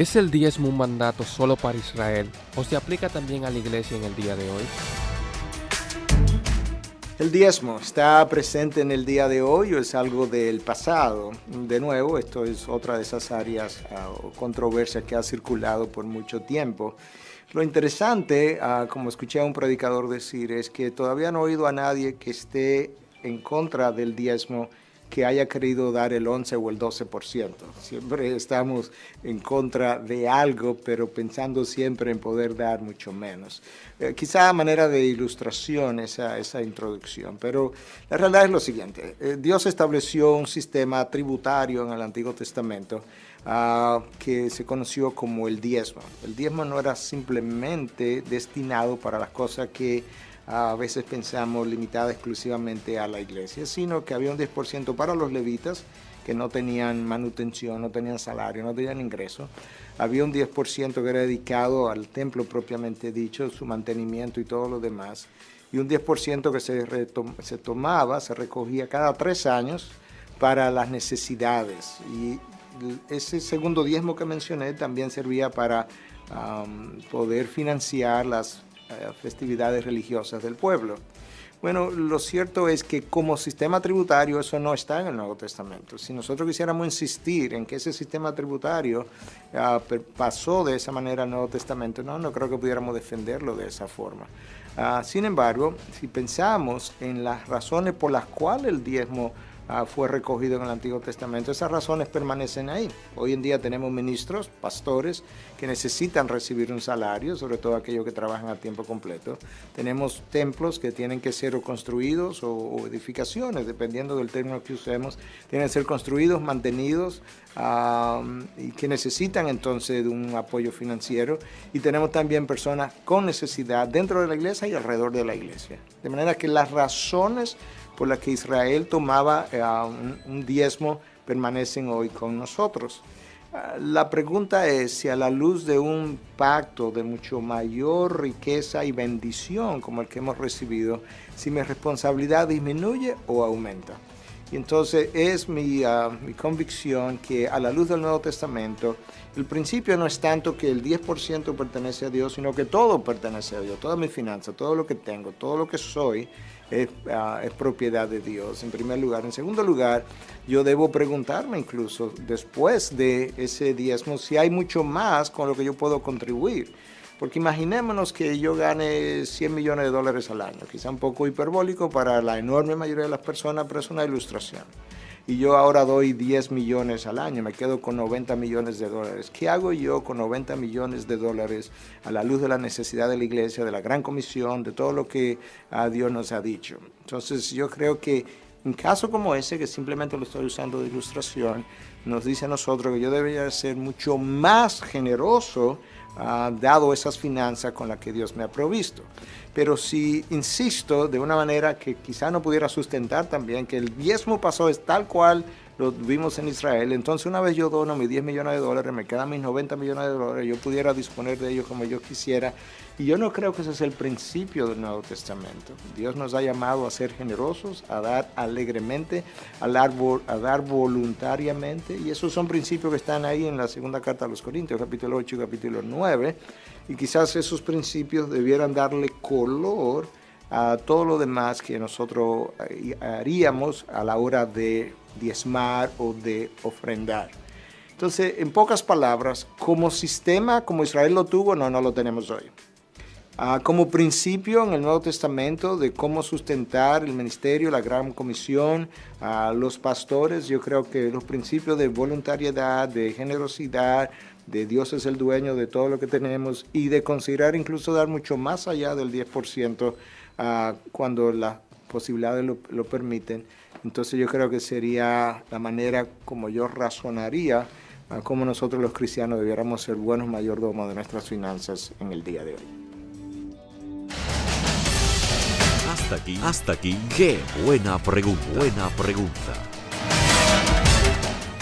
¿Es el diezmo un mandato solo para Israel o se aplica también a la iglesia en el día de hoy? El diezmo está presente en el día de hoy o es algo del pasado. De nuevo, esto es otra de esas áreas o controversias que ha circulado por mucho tiempo. Lo interesante, como escuché a un predicador decir, es que todavía no he oído a nadie que esté en contra del diezmo que haya querido dar el 11 o el 12%. Siempre estamos en contra de algo, pero pensando siempre en poder dar mucho menos. Quizá a manera de ilustración esa introducción, pero la realidad es lo siguiente. Dios estableció un sistema tributario en el Antiguo Testamento que se conoció como el diezmo. El diezmo no era simplemente destinado para las cosas que a veces pensamos limitada exclusivamente a la iglesia, sino que había un 10% para los levitas que no tenían manutención, no tenían salario, no tenían ingreso. Había un 10% que era dedicado al templo propiamente dicho, su mantenimiento y todo lo demás. Y un 10% que se recogía cada 3 años para las necesidades. Y ese segundo diezmo que mencioné también servía para poder financiar las festividades religiosas del pueblo. Bueno, lo cierto es que como sistema tributario eso no está en el Nuevo Testamento. Si nosotros quisiéramos insistir en que ese sistema tributario pasó de esa manera al Nuevo Testamento, no creo que pudiéramos defenderlo de esa forma. Sin embargo, si pensamos en las razones por las cuales el diezmo fue recogido en el Antiguo Testamento, esas razones permanecen ahí. Hoy en día tenemos ministros, pastores, que necesitan recibir un salario, sobre todo aquellos que trabajan a tiempo completo. Tenemos templos que tienen que ser construidos o edificaciones, dependiendo del término que usemos, tienen que ser construidos, mantenidos, y que necesitan entonces de un apoyo financiero. Y tenemos también personas con necesidad dentro de la iglesia y alrededor de la iglesia. De manera que las razones por las que Israel tomaba un diezmo permanecen hoy con nosotros. La pregunta es si a la luz de un pacto de mucho mayor riqueza y bendición como el que hemos recibido, si mi responsabilidad disminuye o aumenta. Y entonces es mi convicción que a la luz del Nuevo Testamento, el principio no es tanto que el 10% pertenece a Dios, sino que todo pertenece a Dios, toda mi finanza, todo lo que tengo, todo lo que soy, es propiedad de Dios, en primer lugar. En segundo lugar, yo debo preguntarme incluso después de ese diezmo si hay mucho más con lo que yo puedo contribuir. Porque imaginémonos que yo gane $100 millones al año, quizá un poco hiperbólico para la enorme mayoría de las personas, pero es una ilustración. Y yo ahora doy 10 millones al año, me quedo con $90 millones. ¿Qué hago yo con $90 millones a la luz de la necesidad de la iglesia, de la gran comisión, de todo lo que Dios nos ha dicho? Entonces yo creo que un caso como ese, que simplemente lo estoy usando de ilustración, nos dice a nosotros que yo debería ser mucho más generoso dado esas finanzas con las que Dios me ha provisto. Pero si insisto de una manera que quizá no pudiera sustentar también, que el diezmo pasó es tal cual lo vimos en Israel, entonces una vez yo dono mis $10 millones, me quedan mis $90 millones, yo pudiera disponer de ellos como yo quisiera. Y yo no creo que ese es el principio del Nuevo Testamento. Dios nos ha llamado a ser generosos, a dar alegremente, a dar voluntariamente, y esos son principios que están ahí en la segunda carta a los Corintios, capítulo 8 y capítulo 9, y quizás esos principios debieran darle color a todo lo demás que nosotros haríamos a la hora de diezmar o de ofrendar. Entonces, en pocas palabras, como sistema, como Israel lo tuvo, no lo tenemos hoy. Como principio en el Nuevo Testamento de cómo sustentar el ministerio, la gran comisión, los pastores, yo creo que los principios de voluntariedad, de generosidad, de Dios es el dueño de todo lo que tenemos y de considerar incluso dar mucho más allá del 10% cuando las posibilidades lo permiten. Entonces yo creo que sería la manera como yo razonaría cómo nosotros los cristianos debiéramos ser buenos mayordomos de nuestras finanzas en el día de hoy. Hasta aquí, qué buena pregunta.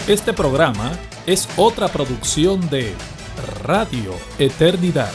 Este programa es otra producción de Radio Eternidad.